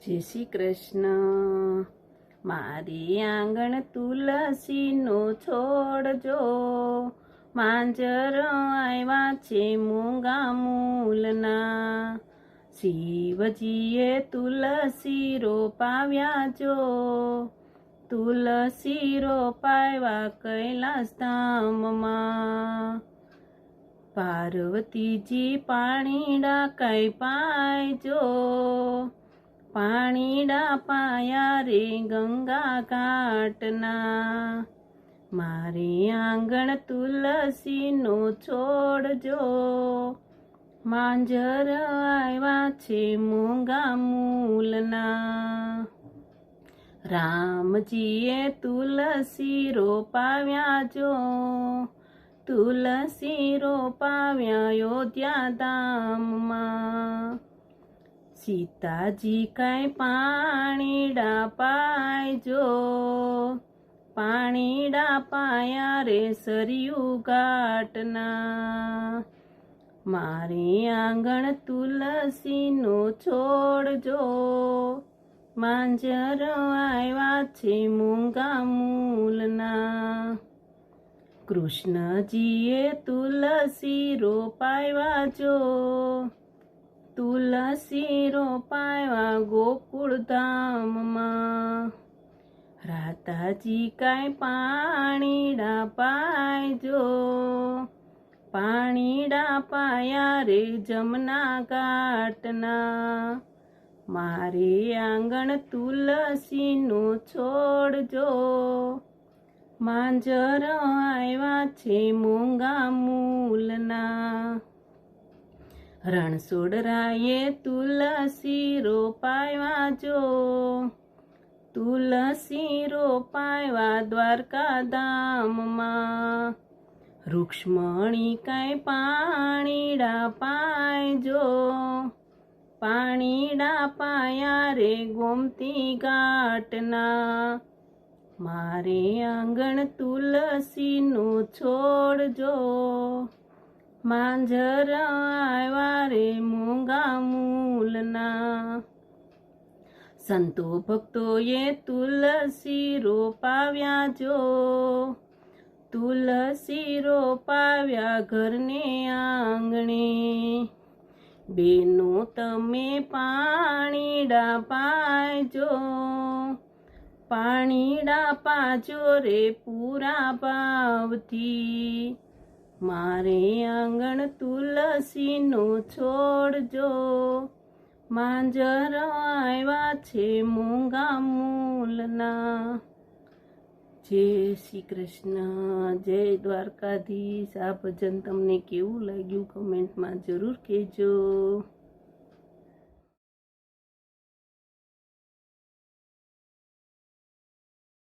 જય શ્રી કૃષ્ણ. મારી આંગણ તુલસીનો છોડ જો, માંજર આવ્યા છે મૂંગા મૂલના. શિવજીએ તુલસી રોપાવ્યા જો, તુલસી રોપાવ્યા કૈલાસ ધામમાં. પાર્વતીજી પાણીડા કઈ પાયજો, પાણીડા પાયા રે ગંગા ઘાટના. મારે આંગણ તુલસીનો છોડ જો, માંજર આવ્યા છે મૂંગા મૂલના. રામજીએ તુલસી રોપાવ્યા જો, તુલસી રોપાવ્યા અયોધ્યા ધામમાં. સીતાજી કઈ પાણીડા પાયજો, પાણીડા પાયા રે સરયુ ઘાટના. મારે આંગણ તુલસીનો છોડ જો, માંજર આવ્યા છે મૂંગા મૂલના. કૃષ્ણજીએ તુલસી રોપાવ્યા જો, તુલસી રોપાવ્યા ગોકુળ ધામમાં. રાધાજી કાંઈ પાણીડા પાયજો, પાણીડા પાયા રે જમના ઘાટના. મારે આંગણ તુલસીનો છોડ જો, માંજર આવ્યા છે મૂંગા મૂલના. રણછોડરાયે તુલસી રોપાવ્યા જો, તુલસી રોપાવ્યા દ્વારકા ધામમાં. રૂક્ષ્મણી કાંઈ પાણીડા પાયજો, પાણીડા પાયા રે ગોમતી ઘાટના. મારે આંગણ તુલસીનો છોડ જો, માંજર આવ્યા રે મૂંગા મૂલના. સંતો ભક્તોએ તુલસી રોપાવ્યા જો, તુલસી રોપાવ્યા ઘરને આંગણે. બેનો તમે પાણીડા પાયજો, પાણીડા પાજો રે પૂરા ભાવથી. મારે આંગણ તુલસીનો છોડ જો, માંજર આવ્યા છે મૂંગા મૂલના. જય શ્રી કૃષ્ણ, જય દ્વારકાધીશ. આ ભજન તમને કેવું લાગ્યું કમેન્ટમાં જરૂર કહેજો.